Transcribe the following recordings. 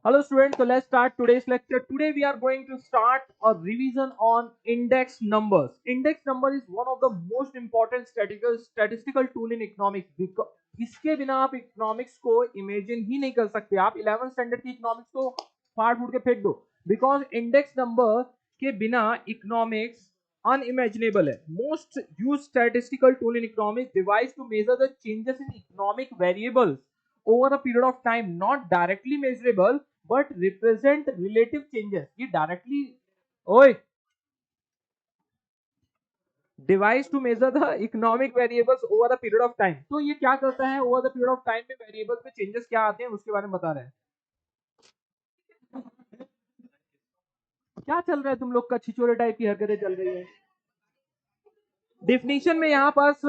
Hello students, so let's start today's lecture. Today we are going to start a revision on index numbers. Index number is one of the most important statistical tool in economics. इसके बिना आप economics को imagine ही नहीं कर सकते. आप 11th standard की economics को फाड़ फूट के फेंक दो, बिकॉज इंडेक्स नंबर के बिना इकोनॉमिक्स unimaginable है. Most used statistical tool in economics devised to measure the changes in economic variables over a period of time, not directly measurable but represent relative changes. ये directly ओए devised to measure the economic variables over a period of time. तो ये क्या करता है, over the period of time में variables में changes क्या आते हैं उसके बारे में बता रहे हैं. क्या चल रहा है तुम लोग का, छिछोरे टाइप की हरकतें चल रही है. डिफिनीशन में यहाँ पास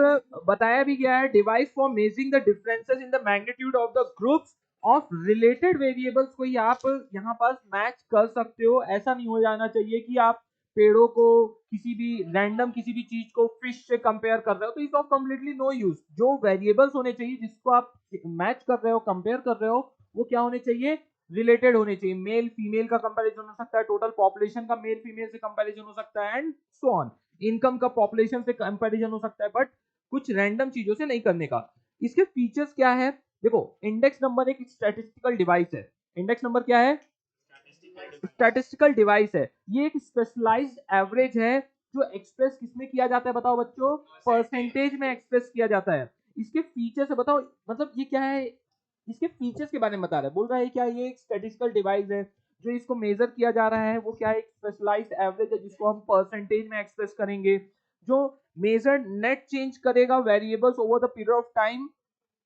बताया भी गया है, device for measuring the differences in the magnitude of the groups of related variables को ही आप यहाँ पास मैच कर सकते हो. ऐसा नहीं हो जाना चाहिए कि आप पेड़ों को किसी भी रैंडम किसी भी चीज को फिश से कंपेयर कर रहे हो, तो is of completely no use. जो वेरिएबल्स होने चाहिए जिसको आप मैच कर रहे हो, कंपेयर कर रहे हो, वो क्या होने चाहिए, रिलेटेड होने चाहिए. मेल फीमेल का कंपैरिजन हो सकता है, टोटल पॉपुलेशन का मेल फीमेल से कंपैरिजन हो सकता है, एंड सो ऑन. इनकम का पॉपुलेशन से कंपैरिजन हो सकता है, बट कुछ रैंडम चीजों से नहीं करने का. इसके फीचर्स क्या है, देखो इंडेक्स नंबर एक स्टैटिस्टिकल डिवाइस है. इंडेक्स नंबर क्या है, स्टैटिस्टिकल डिवाइस है. ये एक स्पेशलाइज्ड एवरेज है जो एक्सप्रेस किसमें किया जाता है, बताओ बच्चों, परसेंटेज में एक्सप्रेस किया जाता है. इसके फीचर्स है, बताओ मतलब ये क्या है, इसके फीचर्स के बारे में बता रहा है. बोल रहा है क्या ये एक स्टैटिस्टिकल डिवाइस है, जो इसको मेजर किया जा रहा है वो क्या है, एक स्पेशलाइज्ड एवरेज है जिसको हम परसेंटेज में एक्सप्रेस करेंगे, जो मेजर नेट चेंज करेगा variables over the period of time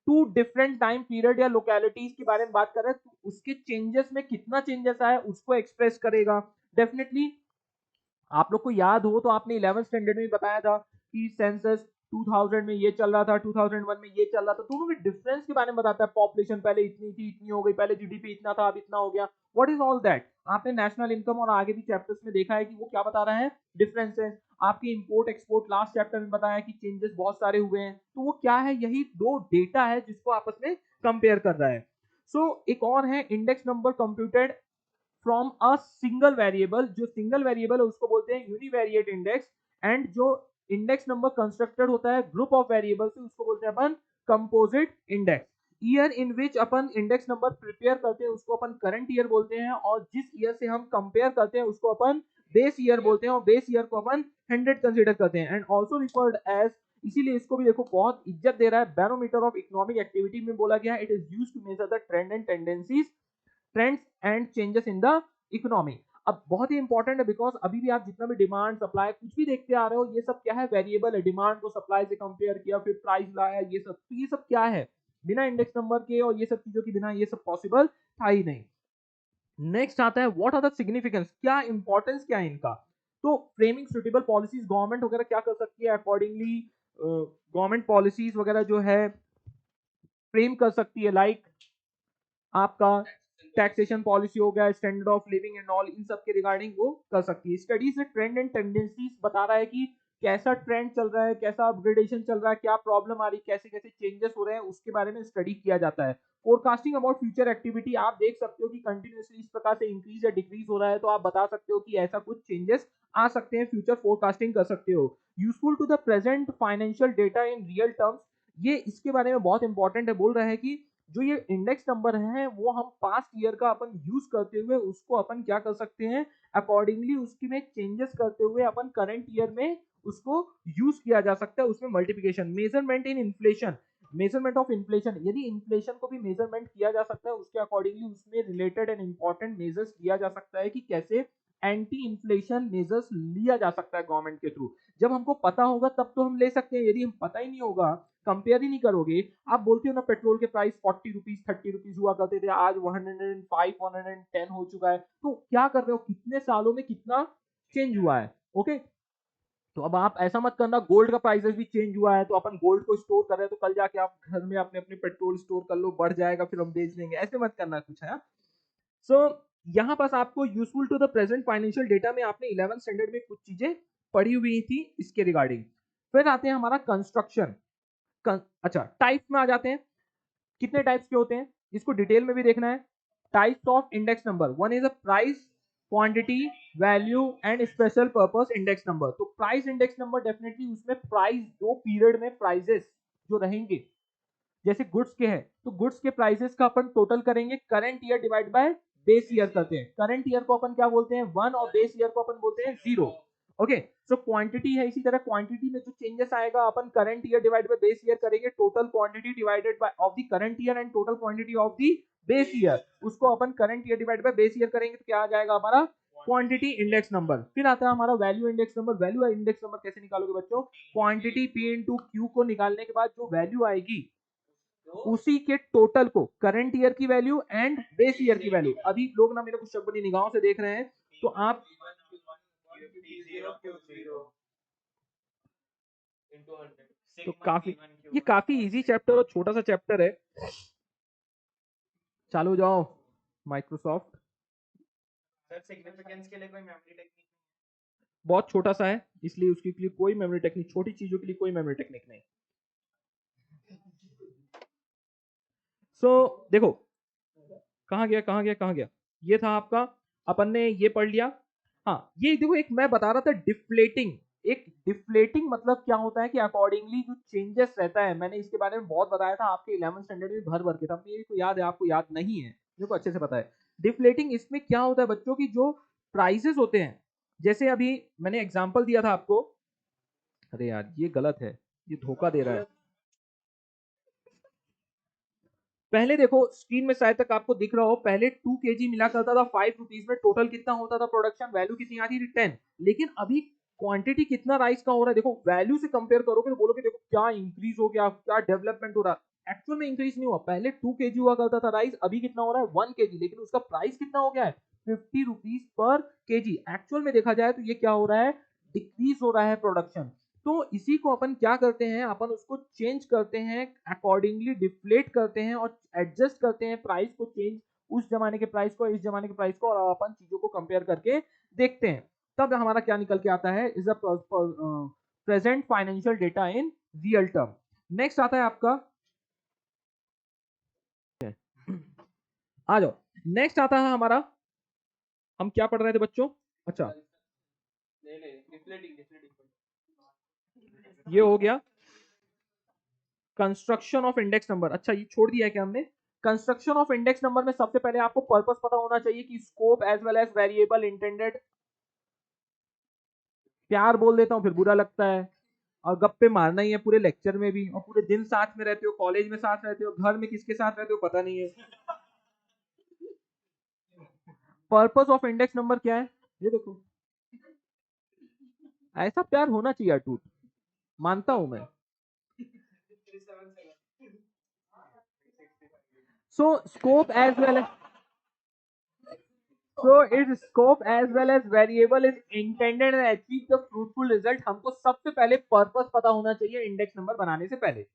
to different time period या लोकेलिटीज के बारे में बात कर रहे हैं, तो उसके चेंजेस में कितना चेंजेस आया उसको एक्सप्रेस करेगा. डेफिनेटली आप लोग को याद हो तो आपने 11th स्टैंडर्ड में बताया था कि सेंसस 2000 में ये चल रहा था, 2001 में ये चल रहा था. दोनों के डिफरेंस के बारे में बताता है. पॉपुलेशन पहले इतनी थी, इतनी हो गई, पहले जीडीपी इतना था, अब इतना हो गया. व्हाट इज ऑल दैट, आपने नेशनल इनकम और आगे भी चैप्टर्स में देखा है कि वो क्या बता रहा है, डिफरेंसेस. आपकी इंपोर्ट एक्सपोर्ट लास्ट चैप्टर में बताया कि चेंजेस बहुत सारे हुए हैं, तो वो क्या है, यही दो डेटा है जिसको आपस में कंपेयर कर रहा है. एक और है index number computed from a single variable. जो सिंगल वेरिएबल है उसको बोलते हैं यूनिवेरिएट इंडेक्स, एंड जो इंडेक्स नंबर कंस्ट्रक्टेड होता है ग्रुप ऑफ वेरिएबल से उसको बोलते हैं अपन composite index. Year in which अपन इंडेक्स नंबर प्रिपेयर करते हैं उसको अपन करंट ईयर बोलते हैं, और जिस ईयर से हम कंपेयर करते हैं उसको अपन बेस ईयर बोलते हैं, और बेस ईयर को अपन 100 कंसीडर करते हैं, एंड ऑल्सो रिफर्ड एज. इसीलिए इसको भी देखो बहुत इज्जत दे रहा है, बैरोमीटर ऑफ इकोनॉमिक एक्टिविटी में बोला गया है. It is used to measure the trend and tendencies, trends and changes in the economy. अब बहुत ही इंपॉर्टेंट है, बिकॉज अभी भी आप जितना भी डिमांड सप्लाई कुछ भी देखते आ रहे हो, ये सब क्या है, वेरिएबल है. डिमांड को सप्लाई से कंपेयर किया, फिर प्राइस लाया, ये सब, तो ये सब क्या है, बिना इंडेक्स नंबर के और ये सब चीजों के बिना ये सब पॉसिबल था ही नहीं. नेक्स्ट आता है व्हाट आर द सिग्निफिकेंस, क्या इंपॉर्टेंस क्या है इनका. तो फ्रेमिंग सुटेबल पॉलिसीज, गवर्नमेंट वगैरह क्या कर सकती है, अकॉर्डिंगली गवर्नमेंट पॉलिसीज वगैरह जो है फ्रेम कर सकती है. लाइक आपका टैक्सेशन पॉलिसी हो गया, standard of living and all, इन सब के रिगार्डिंग वो कर सकती है. स्टडी से ट्रेंड एंड टेंडेंसीज बता रहा है कि कैसा ट्रेंड चल रहा है, कैसा अपग्रेडेशन चल रहा है, क्या प्रॉब्लम आ रही है, कैसे कैसे चेंजेस हो रहे हैं, उसके बारे में स्टडी किया जाता है. फोरकास्टिंग अबाउट फ्यूचर एक्टिविटी, आप देख सकते हो कि कंटिन्यूसली इस प्रकार से इंक्रीज या डिक्रीज हो रहा है, तो आप बता सकते हो कि ऐसा कुछ चेंजेस आ सकते हैं, फ्यूचर फोरकास्टिंग कर सकते हो. Useful to the present financial data in real terms, ये इसके बारे में बहुत इंपॉर्टेंट है. बोल रहा है कि जो ये इंडेक्स नंबर है वो हम पास्ट ईयर का अपन यूज करते हुए उसको अपन क्या कर सकते हैं, अकॉर्डिंगली उसकी में चेंजेस करते हुए अपन करंट ईयर में उसको यूज किया जा सकता है. उसमें multiplication, measurement in inflation, measurement of inflation, यदि इन्फ्लेशन को भी मेजरमेंट किया जा सकता है उसके अकॉर्डिंगली उसमें रिलेटेड एंड इंपॉर्टेंट मेजर्स लिया जा सकता है कि कैसे एंटी इन्फ्लेशन मेजर्स लिया जा सकता है गवर्नमेंट के थ्रू. जब हमको पता होगा तब तो हम ले सकते हैं, यदि हम पता ही नहीं होगा, कंपेयर ही नहीं करोगे. आप बोलते हो ना पेट्रोल के प्राइस 40 रुपीज 30 रुपीज हुआ करते थे, आज 105 110 हो चुका है, तो क्या कर रहे हो, कितने सालों में कितना चेंज हुआ है. ओके, तो अब आप ऐसा मत करना, गोल्ड का प्राइसेस भी चेंज हुआ है तो अपन गोल्ड को स्टोर कर रहे हैं तो कल जाके आप घर में अपने अपने पेट्रोल स्टोर कर लो, बढ़ जाएगा फिर हम बेच देंगे, ऐसे मत करना कुछ है. सो यहाँ पास आपको useful to the present financial data में आपने 11th स्टैंडर्ड में कुछ चीजें पढ़ी हुई थी इसके रिगार्डिंग. फिर आते हैं हमारा कंस्ट्रक्शन. अच्छा, टाइप्स में आ जाते हैं. कितने टाइप्स के होते हैं इसको डिटेल में भी देखना है. Types of index number, one is a price, quantity, value and special purpose index number. तो प्राइस इंडेक्स नंबर डेफिनेटली उसमें प्राइस, दो पीरियड में प्राइजेस जो रहेंगे, जैसे गुड्स के हैं तो गुड्स के प्राइसेस का अपन टोटल करेंगे, current year divide by base year करते हैं। करंट ईयर को अपन क्या बोलते हैं 1 और बेस ईयर को अपन बोलते हैं 0। ओके, सो क्वांटिटी है, इसी तरह क्वांटिटी में जो चेंजेस आएगा अपन current year divide by base year करेंगे, total quantity divided by of the current year and total quantity of the base year, उसको अपन current year divide by base year करेंगे तो क्या आ जाएगा हमारा क्वांटिटी इंडेक्स नंबर। फिर आता है हमारा value index number. Value index number कैसे निकालोगे बच्चों, क्वांटिटी P इंटू Q को निकालने के बाद जो वैल्यू आएगी उसी के टोटल को, करंट ईयर की वैल्यू एंड बेस ईयर की वैल्यू। अभी लोग ना मेरे को शब्द निगाहों से देख रहे हैं तो आप तो ये काफी इजी चैप्टर और छोटा सा चैप्टर है। चालू जाओ माइक्रोसॉफ्ट। सर सिग्निफिकेंस के लिए कोई मेमोरी टेक्निक बहुत छोटा सा है इसलिए उसके लिए कोई मेमोरी टेक्निक, छोटी चीजों के लिए कोई मेमोरी टेक्निक नहीं। देखो कहां गया, ये था आपका, अपन ने ये पढ़ लिया। हाँ ये देखो, एक मैं बता रहा था डिफ्लेटिंग। एक डिफ्लेटिंग मतलब क्या होता है कि अकॉर्डिंगली जो चेंजेस रहता है, मैंने इसके बारे में बहुत बताया था आपके 11th स्टैंडर्ड में भर भर के था, मेरे को याद है आपको याद नहीं है, मेरे को अच्छे से पता है। डिफ्लेटिंग इसमें क्या होता है बच्चों की, जो प्राइसेस होते हैं, जैसे अभी मैंने एग्जांपल दिया था आपको, अरे यार ये गलत है, ये धोखा दे रहा है। पहले देखो स्क्रीन में शायद तक आपको दिख रहा हो, पहले 2 kg मिला करता था 5 रुपीज में, टोटल कितना होता था प्रोडक्शन वैल्यू कितनी आती थी 10, लेकिन अभी क्वांटिटी कितना राइज का हो रहा है, देखो वैल्यू से कंपेयर करोगे तो बोलोगे देखो क्या इंक्रीज हो गया, क्या डेवलपमेंट हो रहा है। एक्चुअल में इंक्रीज नहीं हुआ, पहले 2 kg हुआ करता था राइस, अभी कितना हो रहा है 1 kg, लेकिन उसका प्राइस कितना हो गया है 50 रुपीज पर kg। एक्चुअल में देखा जाए तो ये क्या हो रहा है, डिक्रीज हो रहा है प्रोडक्शन। तो इसी को अपन क्या करते हैं, अपन उसको चेंज करते हैं, अकॉर्डिंगली डिफ्लेट करते हैं और एडजस्ट करते हैं प्राइस को, चेंज उस जमाने के प्राइस को इस जमाने के प्राइस को, और अपन चीजों को कंपेयर करके देखते हैं, तब हमारा क्या निकल के आता है, is a present financial data in real term. Next आता है आपका, आ जाओ, नेक्स्ट आता है हमारा, हम क्या पढ़ रहे थे बच्चों, अच्छा ये हो गया कंस्ट्रक्शन ऑफ इंडेक्स नंबर। अच्छा ये छोड़ दिया है क्या हमने, कंस्ट्रक्शन ऑफ इंडेक्स नंबर में सबसे पहले आपको पर्पस पता होना चाहिए कि scope as well as variable intended. प्यार बोल देता हूँ फिर बुरा लगता है, और गप्पे मारना ही है पूरे लेक्चर में भी, और पूरे दिन साथ में रहते हो, कॉलेज में साथ रहते हो, घर में किसके साथ रहते हो पता नहीं है। पर्पस ऑफ इंडेक्स नंबर क्या है, ये देखो, ऐसा प्यार होना चाहिए अटूट, मानता हूं मैं। So scope as well as its scope as well as variable is intended and achieve the fruitful result। हमको सबसे पहले पर्पस पता होना चाहिए इंडेक्स नंबर बनाने से पहले।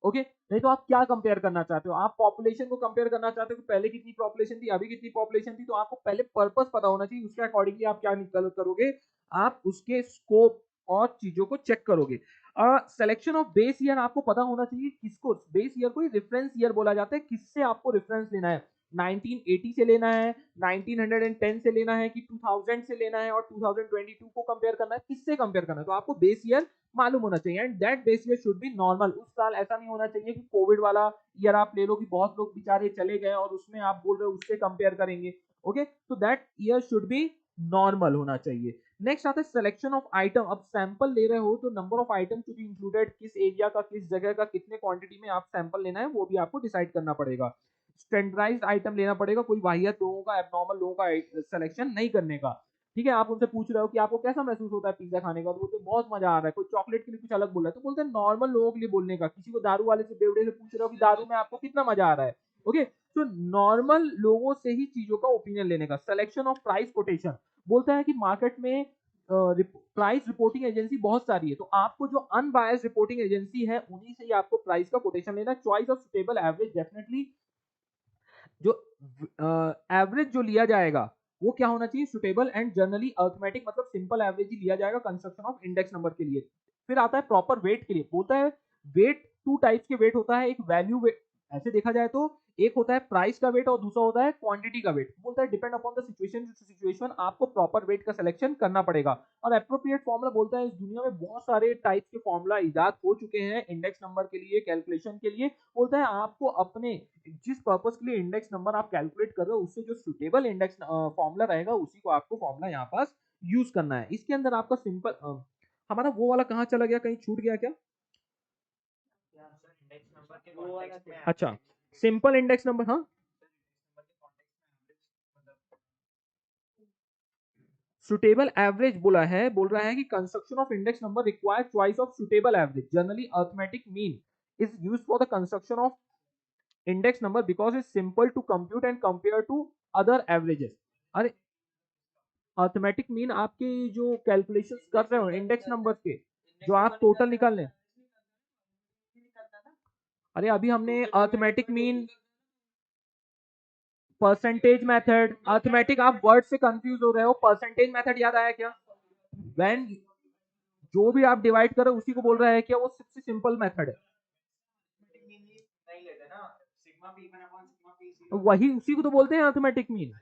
ओके नहीं तो आप क्या कंपेयर करना चाहते हो, आप पॉपुलेशन को कंपेयर करना चाहते हो कि पहले कितनी पॉपुलेशन थी अभी कितनी पॉपुलेशन थी, तो आपको पहले पर्पस पता होना चाहिए, उसके अकॉर्डिंगली आप क्या निकल करोगे, आप उसके स्कोप और चीजों को चेक करोगे। सिलेक्शन ऑफ बेस ईयर आपको पता होना चाहिए, किसको बेस ईयर को रेफरेंस ईयर बोला जाता है, किससे आपको रेफरेंस लेना है, 1980 से लेना है, 1910 से लेना है कि 2000 से लेना है, और 2022 को कंपेयर करना है, किससे कंपेयर करना है, तो आपको बेस ईयर मालूम होना चाहिए, and that base year should be normal. उस साल ऐसा नहीं होना चाहिए कि कोविड वाला ईयर आप ले लो कि बहुत लोग बेचारे चले गए और उसमें आप बोल रहे हो उससे कंपेयर करेंगे। ओके तो that year should be normal होना चाहिए। नेक्स्ट आता है सिलेक्शन ऑफ आइटम। अब सैंपल ले रहे हो तो number of item to be included, किस एरिया का किस जगह का कितने क्वांटिटी में आप सैंपल लेना है वो भी आपको डिसाइड करना पड़ेगा। स्टैंडर्डाइज्ड आइटम लेना पड़ेगा, कोई वाहियात लोगों का एबनॉर्मल लोगों का सिलेक्शन नहीं करने का। ठीक है, आप उनसे पूछ रहे हो कि आपको कैसा महसूस होता है पिज्जा खाने का, तो बोलते बहुत मजा आ रहा है। कोई चॉकलेट के लिए कुछ अलग बोल रहा है तो बोलते हैं नॉर्मल लोगों के लिए बोलने का। किसी को दारू वाले से बेवड़े से पूछ रहे हो कि दारू में आपको कितना मजा आ रहा है, ओके तो नॉर्मल लोगों से ही चीजों का ओपिनियन लेने का। सिलेक्शन ऑफ प्राइस कोटेशन बोलता है कि मार्केट में प्राइस रिपोर्टिंग एजेंसी बहुत सारी है, तो आपको जो अनबायस्ड रिपोर्टिंग एजेंसी है उन्हीं से ही आपको प्राइस का कोटेशन लेना है। Choice of suitable average, definitely जो एवरेज जो लिया जाएगा वो क्या होना चाहिए, सुटेबल एंड जनरली अर्थमेटिक, मतलब सिंपल एवरेज ही लिया जाएगा कंस्ट्रक्शन ऑफ इंडेक्स नंबर के लिए। फिर आता है प्रॉपर वेट के लिए, बोलता है वेट 2 टाइप्स के वेट होता है, एक वैल्यू वेट, ऐसे देखा जाए तो एक होता है प्राइस का वेट और दूसरा होता है क्वांटिटी का वेट। बोलता है डिपेंड अपॉन द सिचुएशन आपको प्रॉपर वेट का सिलेक्शन करना पड़ेगा। और एप्रोप्रिएट फॉर्मूला बोलता है इस दुनिया में बहुत सारे टाइप्स के फॉर्मूला इजाद हो चुके हैं इंडेक्स नंबर के लिए, कैलकुलेशन के लिए। बोलता है आपको अपने जिस पर्पस के लिए इंडेक्स नंबर आप कैलकुलेट कर रहे हो उससे जो सुटेबल इंडेक्स फॉर्मूला रहेगा उसी को आपको फॉर्मूला यहाँ पास यूज करना है। इसके अंदर आपका सिंपल हमारा वो वाला कहाँ चला गया, कहीं छूट गया क्या? इंडेक्स नंबर के कॉन्टेक्स्ट में अच्छा, सिंपल इंडेक्स नंबर, हाँ सुटेबल एवरेज बोला है, बोल रहा है कि construction of index number require choice of suitable average. Generally arithmetic mean is used for the construction of index number because is simple to compute and compare to other averages. अरे arithmetic mean आपके जो calculations कर रहे हो index number के, जो आप total निकाल लें। अरे अभी हमने arithmetic mean, percentage method, arithmetic, आप वर्ड से कंफ्यूज हो रहे हो। परसेंटेज मेथड याद आया क्या? व्हेन जो भी आप डिवाइड करो उसी को बोल रहा है क्या, वो सबसे सिंपल मेथड है। वही उसी को तो बोलते हैं अरिथमेटिक मीन।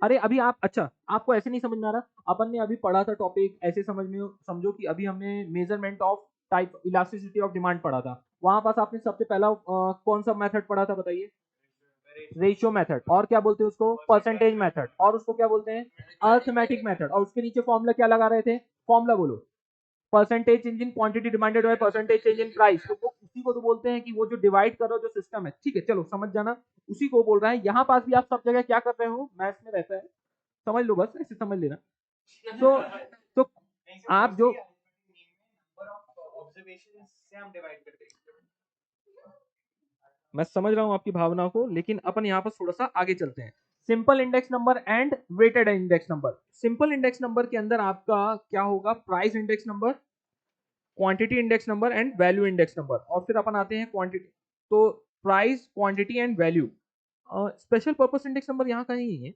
अरे अभी आप, अच्छा आपको ऐसे नहीं समझ में आ रहा, अपन ने अभी पढ़ा था टॉपिक, ऐसे समझ में समझो कि अभी हमने measurement of type elasticity of demand पढ़ा था। वहां पास आपने सबसे पहला कौन सा मेथड पढ़ा था बताइए? Ratio method. और क्या बोलते हैं उसको? Percentage method. और उसको क्या बोलते हैं? Arithmetic method. और उसके नीचे फॉर्मूला क्या लगा रहे थे? फॉर्मूला बोलो। Percentage change in quantity demanded by percentage change in price. तो वो उसी को तो बोलते हैं कि वो जो डिवाइड करो जो सिस्टम है, ठीक है चलो समझ जाना, उसी को बोल रहा है। यहाँ पास भी आप सब जगह क्या कर रहे हो, मैथ्स में रहता है, समझ लो, बस ऐसे समझ लेना। तो आप जो मैं समझ रहा हूं आपकी भावना को, लेकिन अपन यहाँ पर थोड़ा सा आगे चलते हैं। Simple index number and weighted index number. Simple index number के अंदर आपका क्या होगा? Price index number, quantity index number and value index number. और फिर अपन आते हैं क्वांटिटी, तो price, quantity and value. Special purpose index number यहाँ कहीं नहीं है,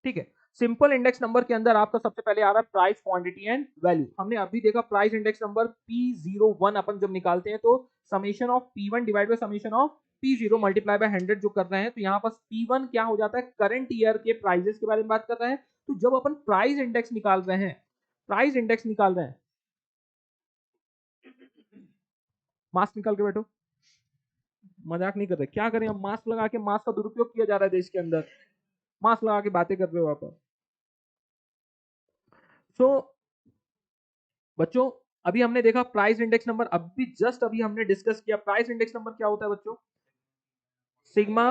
ठीक है। सिंपल इंडेक्स नंबर के अंदर आपका सबसे पहले आ रहा है प्राइस, क्वांटिटी एंड वैल्यू। हमने अभी देखा प्राइस इंडेक्स नंबर P01 अपन जब निकालते हैं तो summation of P1 divide by summation of P0 multiply by 100 जो कर रहे हैं। तो यहाँ पर P1 क्या हो जाता है? करंट ईयर के प्राइजेस के बारे में बात कर रहे हैं। तो जब अपन प्राइस इंडेक्स निकाल रहे हैं, प्राइस इंडेक्स निकाल रहे हैं, मास्क निकाल के बैठो, मजाक नहीं कर रहे, क्या करें हम? मास्क लगा के, मास्क का दुरुपयोग किया जा रहा है देश के अंदर, मास्क लगा के बातें कर रहे हो आप। सो बच्चों अभी हमने देखा प्राइस इंडेक्स नंबर, अभी जस्ट अभी हमने डिस्कस किया प्राइस इंडेक्स नंबर क्या होता है बच्चों? Sigma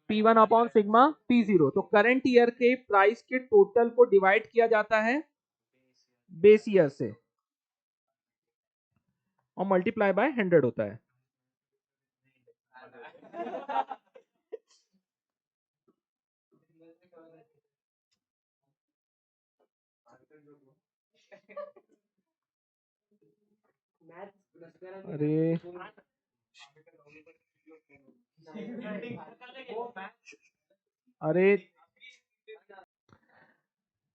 P1 upon sigma P0। तो करंट ईयर के प्राइस के टोटल को डिवाइड किया जाता है बेस ईयर से और मल्टीप्लाई बाय 100 होता है। अरे अरे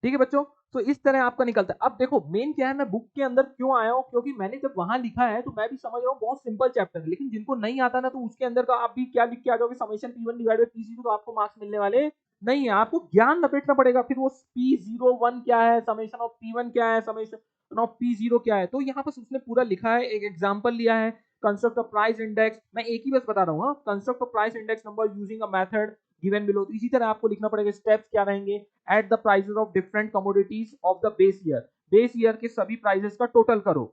ठीक है बच्चों, तो इस तरह आपका निकलता है। अब देखो मेन क्या है, मैं बुक के अंदर क्यों आया हूँ, क्योंकि मैंने जब वहां लिखा है तो मैं भी समझ रहा हूँ बहुत सिंपल चैप्टर है, लेकिन जिनको नहीं आता ना तो उसके अंदर का आप भी क्या लिख के आ जाओगे, summation P1 divide bye P0, तो आपको मार्क्स मिलने वाले नहीं है। आपको ज्ञान लपेटना पड़ेगा, फिर वो P01 क्या है, समेशन ऑफ P1 क्या है, समेशन ऑफ P0 क्या है। तो यहाँ पर उसने पूरा लिखा है, एक एग्जाम्पल लिया है, कंस्ट्रक्ट ऑफ प्राइस इंडेक्स। मैं एक ही बस बता रहा हूँ, construct of price index number using a method given below. तो इसी तरह आपको लिखना पड़ेगा, स्टेप्स क्या रहेंगे? At the prices of different commodities of the base year. Base year के सभी प्राइसेस का टोटल करो,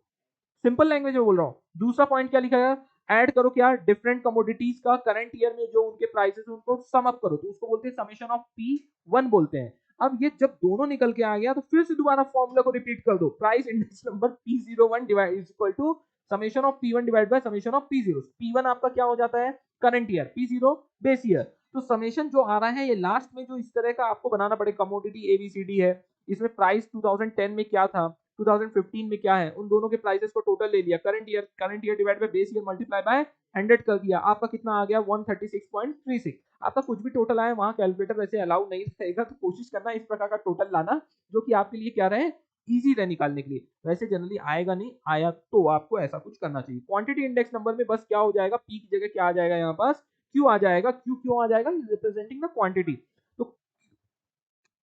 सिंपल लैंग्वेज में बोल रहा हूँ। दूसरा पॉइंट क्या लिखा है? ऐड करो क्या? डिफरेंट कमोडिटीज का करंट ईयर में जो उनके प्राइसेस उनको सम अप करो, तो उसको बोलते हैं समेशन ऑफ P1 बोलते हैं। अब ये जब दोनों निकल के आ गया तो फिर से दोबारा फॉर्मूला को रिपीट कर दो, price index number P01 divide is equal to summation of P1 divide by summation of P0। P1 आपका क्या हो जाता है? Current year, P0 base year. तो समेशन जो आ रहा है ये लास्ट में जो इस तरह का आपको बनाना पड़ेगा, कमोडिटी ABCD है, इसमें प्राइस 2010 में क्या था, 2015 में क्या है, उन दोनों के प्राइसेस को टोटल ले लिया, current year divide by base year multiply by 100 कर दिया, आपका कितना आ गया? 136.36। आपका कुछ भी टोटल आए, वहां कैलकुलेटर वैसे अलाउ नहीं रहेगा, तो कोशिश करना इस प्रकार का टोटल लाना जो कि आपके लिए क्या रहे, इजी रहे निकालने के लिए। वैसे जनरली आएगा नहीं, आया तो आपको ऐसा कुछ करना चाहिए। क्वांटिटी इंडेक्स नंबर में बस क्या हो जाएगा, पी की जगह क्या आ जाएगा, यहाँ पास क्यू आ जाएगा। क्यू क्यों आ जाएगा, रिप्रेजेंटिंग द क्वांटिटी। तो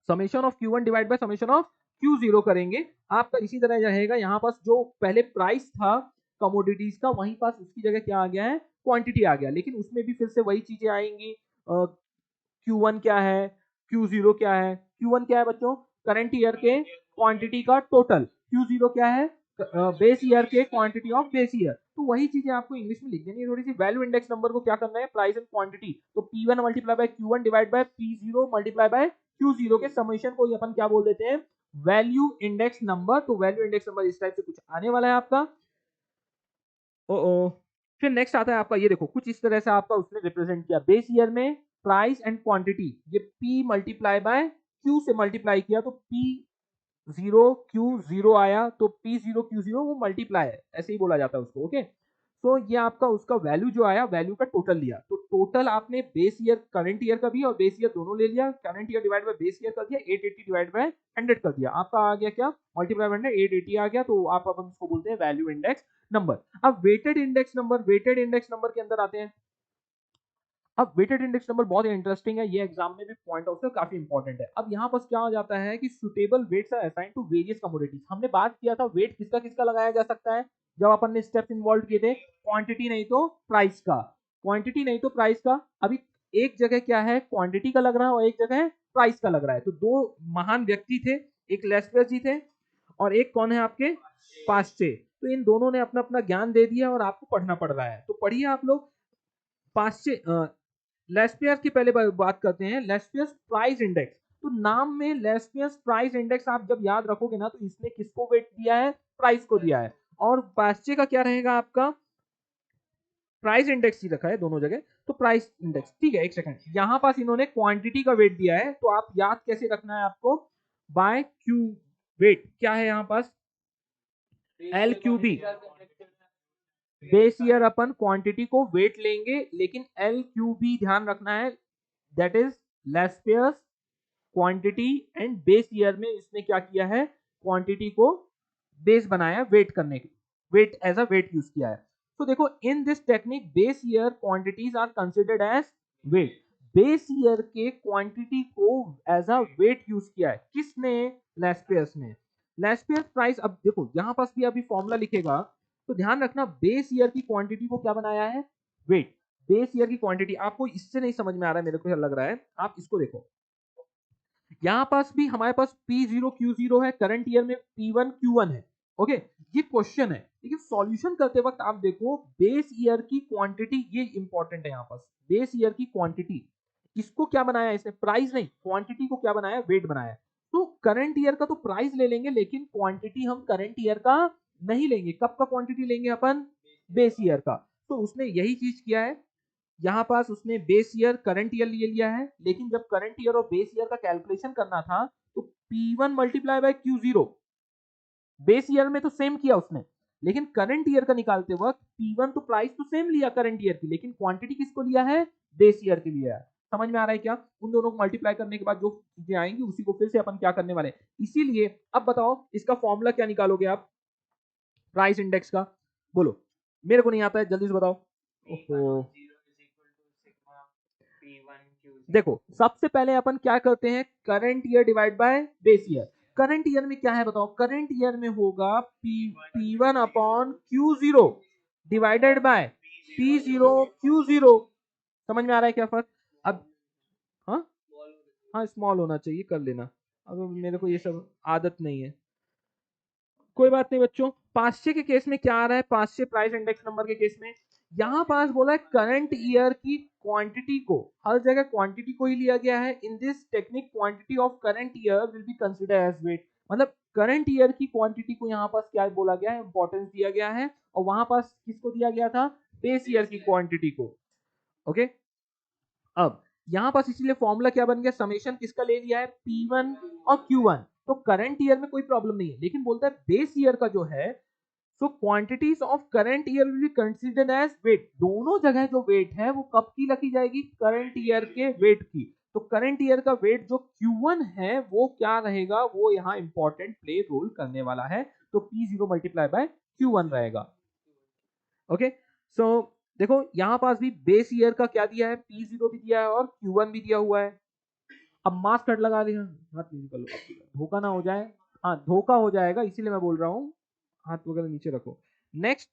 summation of Q1 divide by summation of Q0 करेंगे। आपका इसी तरह रहेगा, यहाँ पास जो पहले प्राइस था कमोडिटीज का, वहीं पास उसकी जगह क्या आ गया है, क्वांटिटी आ गया। लेकिन उसमें भी फिर से वही चीजें आएंगी। Q1 क्या है, Q0 क्या है। Q1 क्या है बच्चों, करंट ईयर के क्वांटिटी का टोटल। Q0 क्या है, बेस ईयर के क्वांटिटी ऑफ बेस ईयर। तो वही चीजें आपको इंग्लिश में लिख देनी है थोड़ी सी। वैल्यू इंडेक्स नंबर को क्या करना है, प्राइस एंड क्वांटिटी। तो P1 multiply by Q1 divide by P0 multiply by Q0 के समेशन को ही अपन क्या बोल देते हैं, वैल्यू इंडेक्स नंबर। तो वैल्यू इंडेक्स नंबर इस टाइप से कुछ आने वाला है आपका। ओ फिर नेक्स्ट आता है आपका, ये देखो कुछ इस तरह से आपका उसने रिप्रेजेंट किया। बेस ईयर में प्राइस एंड क्वांटिटी, ये P मल्टीप्लाई बाय Q से मल्टीप्लाई किया, तो P0Q0 आया, तो P0Q0 वो मल्टीप्लाई है, ऐसे ही बोला जाता है उसको। ओके, तो ये आपका उसका वैल्यू जो आया, वैल्यू का टोटल लिया। तो टोटल आपने बेस ईयर करंट ईयर का भी और बेस ईयर दोनों ले लिया। Current year divide by base year कर दिया, 880 डिवाइड बाय 100 कर दिया। आपका आ गया क्या, मल्टीप्लाई बाय 100, 880 आ गया। तो आप अपन उसको बोलते हैं वैल्यू इंडेक्स नंबर। अब weighted index number, weighted index number के अंदर आते हैं। अब वेटेड इंडेक्स नंबर बहुत इंटरेस्टिंग है, ये एग्जाम में भी पॉइंट ऑफ व्यू काफी इंपॉर्टेंट है। अब यहाँ पर क्या हो जाता है कि suitable weights are assigned to various commodities. हमने बात किया था वेट किसका किसका लगाया जा सकता है, जब अपन ने स्टेप्स इन्वॉल्व किए थे, क्वांटिटी नहीं तो प्राइस का, क्वांटिटी नहीं तो प्राइस का। अभी एक जगह क्या है, क्वांटिटी का लग रहा है और एक जगह है प्राइस का लग रहा है। तो दो महान व्यक्ति थे, एक लेस्पियस जी थे और एक कौन है आपके, पास्चे। तो इन दोनों ने अपना अपना ज्ञान दे दिया और आपको पढ़ना पड़ रहा है। तो पढ़िए आप लोग। पास्चे लेस्पियस की पहले बात करते हैं, लेस्पियस प्राइस इंडेक्स। तो नाम में लेस्पियस प्राइस इंडेक्स आप जब याद रखोगे ना, तो इसने किसको वेट दिया है, प्राइस को दिया है। और पास्चे का क्या रहेगा आपका, प्राइस इंडेक्स ही रखा है दोनों जगह, तो प्राइस इंडेक्स। ठीक है, एक सेकंड, यहां पास इन्होंने क्वांटिटी का वेट दिया है, तो आप याद कैसे रखना है आपको, बाय क्यू वेट क्या है यहाँ पास, L Q B. Base year अपन क्वांटिटी को वेट लेंगे, लेकिन एल क्यू बी ध्यान रखना है, that is Laspeyres quantity and base year में इसने क्या किया है, क्वांटिटी को बेस बनाया वेट करने के, weight as a weight use किया है। तो देखो in this technique base year quantities are considered as weight. Base year के क्वांटिटी को एज अ वेट यूज किया है किसने, लेस्पियस ने। लेस्पियस प्राइस, अब देखो यहां पास भी अभी फॉर्मूला लिखेगा, तो ध्यान रखना बेस ईयर की क्वांटिटी को क्या बनाया है, वेट। बेस ईयर की क्वांटिटी आपको इससे नहीं समझ में आ रहा है, मेरे को लग रहा है, आप इसको देखो। यहां पास भी हमारे पास P0 Q0 है, करंट ईयर में P1 Q1 है। ओके, ये क्वेश्चन है, लेकिन सॉल्यूशन करते वक्त आप देखो बेस ईयर की क्वांटिटी, ये इंपॉर्टेंट है। यहां पास बेस ईयर की क्वांटिटी, इसको क्या बनाया इसने, प्राइस नहीं, क्वांटिटी को क्या बनाया, वेट बनाया। तो करंट ईयर का तो प्राइस ले लेंगे, लेकिन क्वांटिटी हम करंट ईयर का नहीं लेंगे। कब का क्वांटिटी लेंगे अपन, बेस ईयर का। तो उसने यही चीज किया है, यहाँ पास उसने बेस ईयर करंट ईयर ले लिया है, लेकिन जब करंट ईयर और बेस ईयर का कैलकुलेशन करना था, तो P1 multiply by Q0, base year में तो सेम किया उसने, लेकिन करंट ईयर का निकालते वक्त P1 तो प्राइस तो सेम लिया करंट ईयर की, लेकिन क्वांटिटी किसको लिया है, बेस ईयर के लिए है। समझ में आ रहा है क्या, उन दोनों को मल्टीप्लाई करने के बाद जो चीजें आएंगी उसी को फिर से अपन क्या करने वाले हैं। इसीलिए अब बताओ इसका फॉर्मूला क्या निकालोगे आप, प्राइस इंडेक्स का, बोलो, मेरे को नहीं आता है, जल्दी से बताओ। ओहो, देखो सबसे पहले अपन क्या करते हैं, current year divide by base year. Current year में क्या है बताओ, करंट ईयर में होगा P1 upon Q0 divided by P0 Q0। समझ में आ रहा है क्या फर्क, अब हाँ हाँ स्मॉल होना चाहिए, कर लेना, अब मेरे को ये सब आदत नहीं है, कोई बात नहीं बच्चों। पास्चे के केस में क्या आ रहा है, पास्चे प्राइस इंडेक्स नंबर के केस में यहां पास बोला है करंट ईयर की क्वांटिटी को, हर जगह क्वांटिटी को ही लिया गया है। In this technique quantity of current year will be consider as weight, मतलब करंट ईयर की क्वांटिटी को यहाँ पास क्या बोला गया है, इंपॉर्टेंस दिया गया है, और वहां पास किसको दिया गया था, बेस ईयर की क्वांटिटी को। ओके, अब यहां पास इसीलिए फॉर्मूला क्या बन गया, समेशन किसका ले लिया है, P1 और Q1। तो करंट ईयर में कोई प्रॉब्लम नहीं है, लेकिन बोलता है बेस ईयर का जो है, so quantities of current year will be considered as weight. दोनों जगह जो वेट है वो कब की रखी जाएगी, करंट ईयर के वेट की। तो करंट ईयर का वेट जो Q1 है वो क्या रहेगा, वो यहाँ इंपॉर्टेंट प्ले रोल करने वाला है, तो P0 मल्टीप्लाई बाय Q1 रहेगा। ओके, सो देखो यहाँ पास भी बेस ईयर का क्या दिया है, P0 भी दिया है और Q1 भी दिया हुआ है। अब मास कट लगा दिया, हाथ नीचे कर लो, धोखा ना हो जाए, हाँ धोखा हो जाएगा इसीलिए मैं बोल रहा हूँ, हाथ वगैरह नीचे रखो। Next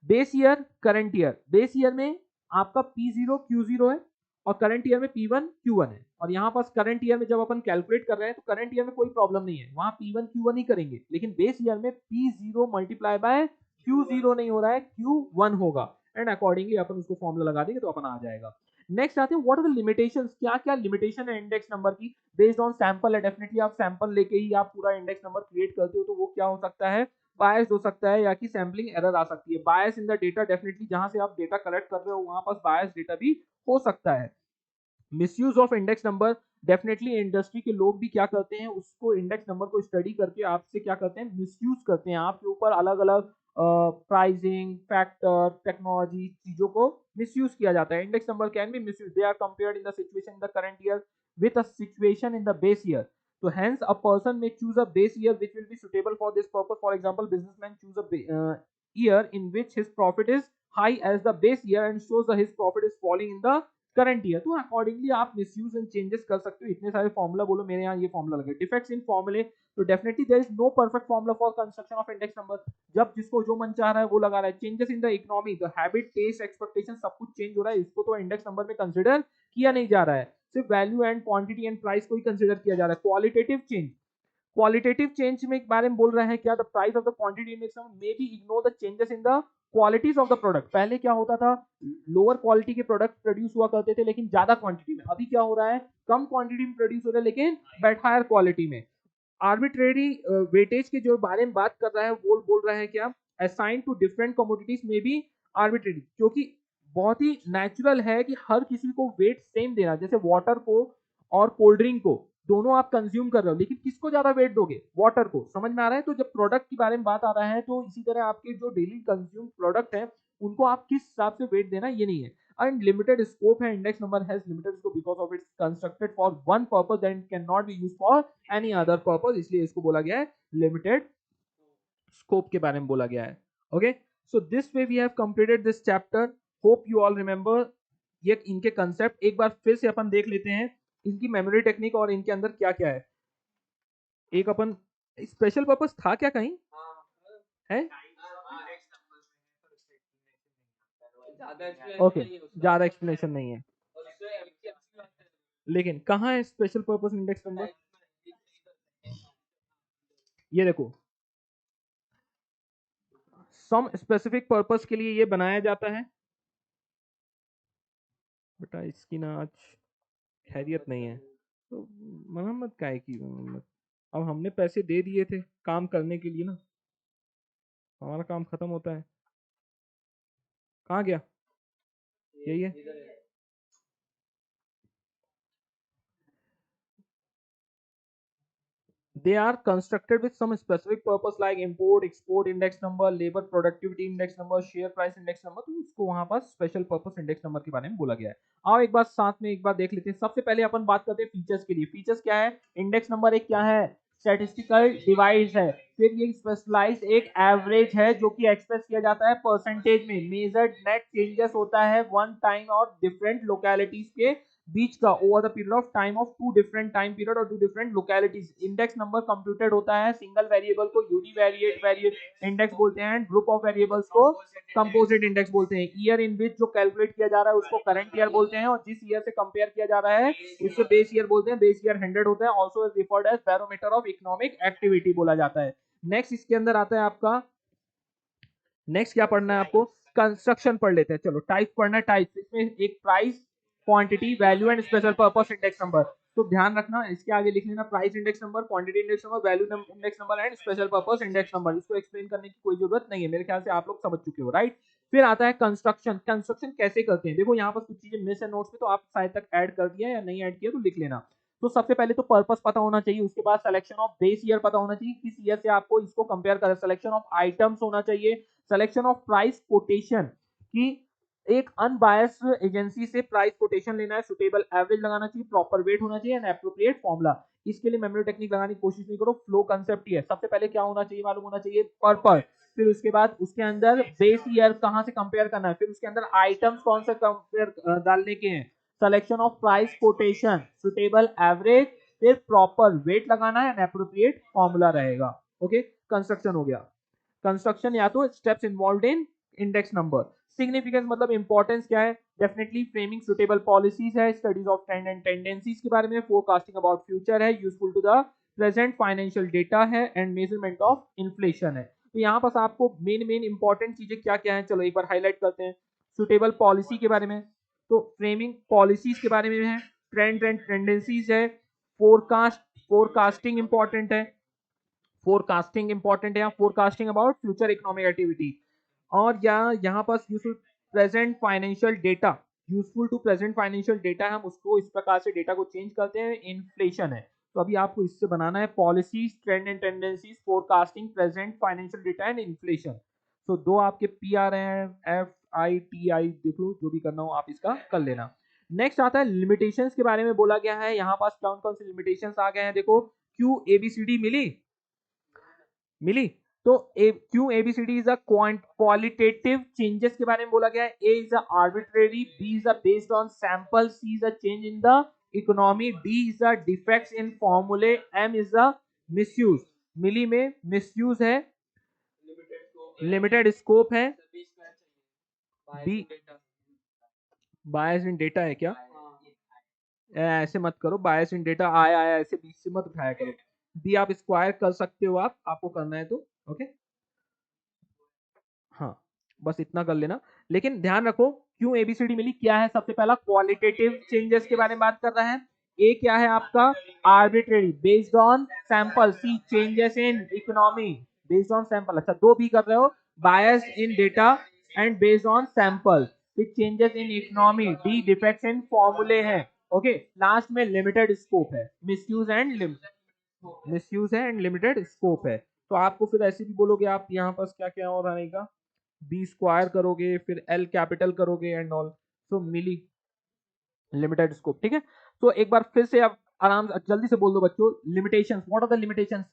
base year current year, base year में आपका P0 Q0 है और करंट ईयर में P1 Q1 है, और यहाँ पास करंट ईयर में जब अपन कैलकुलेट कर रहे हैं तो करंट ईयर में कोई प्रॉब्लम नहीं है, वहां P1 Q1 ही करेंगे, लेकिन बेस ईयर में P0 मल्टीप्लाई बाय Q0 नहीं हो रहा है, Q1 होगा, एंड अकॉर्डिंगली अपन उसको फॉर्मूला लगा देंगे तो अपन आ जाएगा। नेक्स्ट आते हैं व्हाट आर द लिमिटेशंस, क्या क्या लिमिटेशन है इंडेक्स नंबर की, बेस्ड ऑन सैंपल है, डेफिनेटली आप सैंपल लेके ही आप पूरा इंडेक्स नंबर क्रिएट करते हो, तो वो क्या हो सकता है, बायस हो सकता है, या कि सैम्पलिंग एरर आ सकती है, बायस इन द डेटा, डेफिनेटली जहां से आप डेटा कलेक्ट कर रहे हो वहां पास बायस डेटा भी हो सकता है। Misuse of index number, definitely industry के लोग भी क्या करते हैं, उसको इंडेक्स नंबर को स्टडी करके आपसे क्या करते हैं, मिसयूज करते हैं, आपके ऊपर अलग अलग प्राइसिंग फैक्टर टेक्नोलॉजी चीजों को मिसयूज किया जाता है। Index number can be misuse, they are compared in the situation in the current year with a situation in the base year, so hence a person may choose a base year which will be suitable for this purpose. For example, businessman choose a year in which his profit is high as the base year and shows that his profit is falling in the current year, तो accordingly आप misuse and changes कर सकते हो। इतने सारे formula बोलो, मेरे यहाँ ये फॉर्मूला लगे, डिफेक्ट्स इन फॉर्मूले, तो definitely there is no perfect formula for construction of index number, जब जिसको जो मन चाह रहा है वो लगा रहा है। Changes in the economy, the habit taste expectation सब कुछ चेंज हो रहा है, इसको तो इंडेक्स नंबर में कंसिडर किया नहीं जा रहा है, सिर्फ value and quantity and price को ही कंसिडर किया जा रहा है। क्वालिटेटिव चेंज, क्वालिटेटिव चेंज में एक बारे में बोल रहे हैं क्या, the price of the quantity index may be ignore the changes in the qualities of the product. पहले क्या होता था, लोअर क्वालिटी के प्रोडक्ट प्रोड्यूस हुआ करते थे लेकिन ज्यादा क्वांटिटी में, अभी क्या हो रहा है, कम क्वांटिटी में प्रोड्यूस हो रहा है लेकिन बेट हायर क्वालिटी में। आर्बिट्रेरी वेटेज के जो बारे में बात कर रहा है वो बोल रहा है क्या, असाइन टू डिफरेंट कमोडिटीज में भी आर्बिट्रेरी, क्योंकि बहुत ही नेचुरल है कि हर किसी को वेट सेम देना, जैसे वाटर को और कोल्ड ड्रिंक को दोनों आप कंज्यूम कर रहे हो, लेकिन किसको ज्यादा वेट दोगे, वाटर को, समझ में आ रहा है। तो जब प्रोडक्ट के बारे में बात आ रहा है तो इसी तरह आपके जो डेली कंज्यूम प्रोडक्ट है उनको आप किस हिसाब से वेट देना ये नहीं है। एंड लिमिटेड स्कोप है, index number has limited scope because of its constructed for one purpose and can not be used for any other purpose, इसलिए इसको बोला गया है लिमिटेड स्कोप के बारे में बोला गया है। Okay, so this way we have completed this chapter, hope you all remember ये इनके कंसेप्ट एक बार फिर से अपन देख लेते हैं, इनकी मेमोरी टेक्निक और इनके अंदर क्या क्या है। एक अपन स्पेशल पर्पस था क्या कहीं है, ओके ज्यादा एक्सप्लेनेशन नहीं है, लेकिन कहाँ है स्पेशल पर्पस इंडेक्स नंबर, ये देखो सम स्पेसिफिक पर्पस के लिए ये बनाया जाता है। बेटा इसकी ना आज खैरियत नहीं है, तो मरम्मत काहे की मरम्मत, अब हमने पैसे दे दिए थे काम करने के लिए ना, हमारा काम खत्म होता है, कहाँ गया, यही है। They are constructed with some specific purpose like import, export index number, labor productivity index number, share price index number, तो उसको वहां पर स्पेशल पर्पस इंडेक्स नंबर के बारे में बोला गया है। आओ एक बार साथ में एक बार देख लेते हैं। सबसे पहले अपन बात करते हैं फीचर्स के लिए। फीचर्स क्या है, इंडेक्स नंबर एक क्या है, स्टैटिस्टिकल डिवाइस है, फिर ये स्पेशलाइज्ड एक एवरेज है जो कि एक्सप्रेस किया जाता है परसेंटेज में, मेजर्ड नेट चेंजेस होता है वन टाइम और डिफरेंट लोकेलिटीज के बीच का over the period of time of two different time period और two different localities. Index number computed होता है, सिंगल वेरिएबल को यूनिवेरिएट वेरिएट इंडेक्स बोलते हैं, ग्रुप ऑफ वेरिएबल्स को कंपोजिट इंडेक्स बोलते हैं। ईयर इन विच जो कैलकुलेट किया जा रहा है उसको करंट ईयर बोलते हैं, और जिस ईयर से कंपेयर किया जा रहा है उससे बेस ईयर बोलते हैं, बेस ईयर 100 होता है, also referred as barometer of economic activity बोला जाता है। नेक्स्ट इसके अंदर आता है आपका, नेक्स्ट क्या पढ़ना है आपको, कंस्ट्रक्शन पढ़ लेते हैं, चलो टाइप पढ़ना है, टाइप इसमें एक price, quantity, value and special purpose index number, तो ध्यान रखना इसके आगे लिख लेना price index number, quantity index number, value index number and special purpose index number. इसको एक्सप्लेन करने की कोई जरूरत नहीं है, मेरे ख्याल से आप लोग समझ चुके हो, राइट। फिर आता है कंस्ट्रक्शन, कंस्ट्रक्शन कैसे करते हैं, देखो यहाँ पर कुछ चीजें मिस है नोट्स में, तो आप शायद तक ऐड कर दिया या नहीं ऐड किया तो लिख लेना। तो सबसे पहले तो पर्पस पता होना चाहिए, उसके बाद सिलेक्शन ऑफ बेस ईयर पता होना चाहिए, किस ईयर से आपको इसको कंपेयर करें, सिलेक्शन ऑफ आइटम्स होना चाहिए, सिलेक्शन ऑफ प्राइस कोटेशन की एक अनबायस्ड एजेंसी से प्राइस कोटेशन लेना है, सुटेबल एवरेज लगाना चाहिए, प्रॉपर वेट होना चाहिए एंड एप्रोप्रिएट फॉर्मूला। इसके लिए मेमोरी टेक्निक लगाने की कोशिश नहीं करो, फ्लो कंसेप्ट ही है। सबसे पहले क्या होना चाहिए, मालूम होना चाहिए पर्पस, फिर उसके बाद उसके अंदर बेस ईयर कहां से कंपेयर करना है, फिर उसके अंदर आइटम्स कौन से कंपेयर डालने के हैं, selection of price quotation, suitable average, फिर प्रॉपर वेट लगाना है एंड एप्रोप्रिएट फॉर्मूला रहेगा। ओके, कंस्ट्रक्शन हो गया। कंस्ट्रक्शन या तो steps involve in index number. Significance मतलब इंपॉर्टेंस क्या है, डेफिनेटली फ्रेमिंग सुटेबल पॉलिसीज है, studies of trend and tendencies के बारे में, फोरकास्टिंग अबाउट फ्यूचर है, useful to the present financial data है एंड मेजरमेंट ऑफ इन्फ्लेशन है। तो यहाँ पास आपको मेन इंपॉर्टेंट चीजें क्या क्या है, चलो एक बार हाईलाइट करते हैं। सुटेबल पॉलिसी के बारे में, तो फ्रेमिंग पॉलिसीज के बारे में है, ट्रेंड एंड टेंडेंसीज है, फोरकास्टिंग इंपॉर्टेंट है, फोरकास्टिंग इंपॉर्टेंट है, या forecasting about future economic activity, और यहाँ पास useful present financial data, useful to present financial data, हम उसको इस प्रकार से डेटा को चेंज करते हैं, इन्फ्लेशन है। तो अभी आपको इससे बनाना है policies, trend and tendencies, forecasting, present financial data and inflation. तो दो आपके पी आ रहे हैं, FITI, देख लो जो भी करना हो आप इसका कर लेना। नेक्स्ट आता है लिमिटेशंस के बारे में बोला गया है, यहाँ पास कौन कौन से लिमिटेशंस आ गए हैं, देखो क्यू ABCD मिली। तो क्यों ABCD is a qualitative changes के बारे में बोला गया है, A is a arbitrary, B is a based on sample, C is a change in the economy, D is a defects in फॉर्मूले, M इज अ मिसयूज। मिली में misuse है, limited scope है, B बायस इन डेटा है क्या, ऐसे मत करो, बायस in data आया आया ऐसे बीच से मत उठाया करो। B आप स्क्वायर कर सकते हो, आपको करना है तो ओके। हाँ, बस इतना कर लेना, लेकिन ध्यान रखो क्यों ABCD मिली क्या है। सबसे पहला क्वालिटेटिव चेंजेस के बारे में बात कर रहा है, ए क्या है आपका, arbitrary based on sample, C changes in economy based on sample, अच्छा दो भी कर रहे हो, bias in data and based on sample, फिर changes in economy, D defects in फॉर्मूले है, ओके। लास्ट में लिमिटेड स्कोप है, मिसयूज है एंड लिमिटेड स्कोप है। तो आपको फिर ऐसे भी बोलोगे आप, यहाँ पर क्या क्या और आएगा, B स्क्वायर करोगे, फिर L कैपिटल करोगे एंड ऑल, सो मिली लिमिटेड स्कोप, ठीक है। तो एक बार फिर से आप आराम से जल्दी से बोल दो बच्चों, limitations, what are the limitations,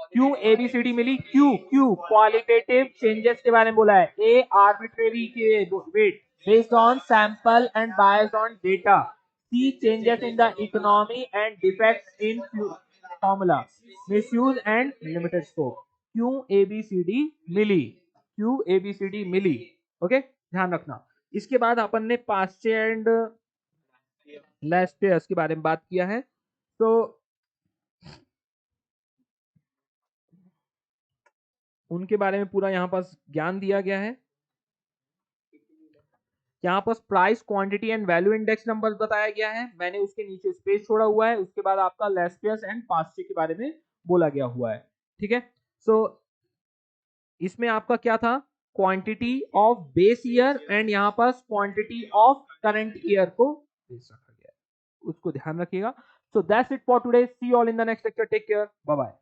क्यों ABCD मिली, क्यू क्वालिटेटिव चेंजेस के बारे में बोला है, A आर्बिट्रेरी के weight based on sample and biased on data, C changes in the economy and defects in formula, misuse and limited scope, क्यों ABCD मिली, क्यों ABCD मिली, ओके ध्यान रखना। इसके बाद अपन ने पास्चे एंड लास्ट पेयर्स के बारे में बात किया है, तो उनके बारे में पूरा यहाँ पास ज्ञान दिया गया है। यहाँ पास price quantity and value index number बताया गया है, मैंने उसके नीचे स्पेस छोड़ा हुआ है, उसके बाद आपका लेस्पियस एंड पास्चे के बारे में बोला गया हुआ है, ठीक है। सो इसमें आपका क्या था, quantity of base year and यहाँ पास क्वांटिटी ऑफ करंट ईयर को बेस रखा गया है, उसको ध्यान रखिएगा। So that's it for today, see you all in the next lecture, take care, bye bye.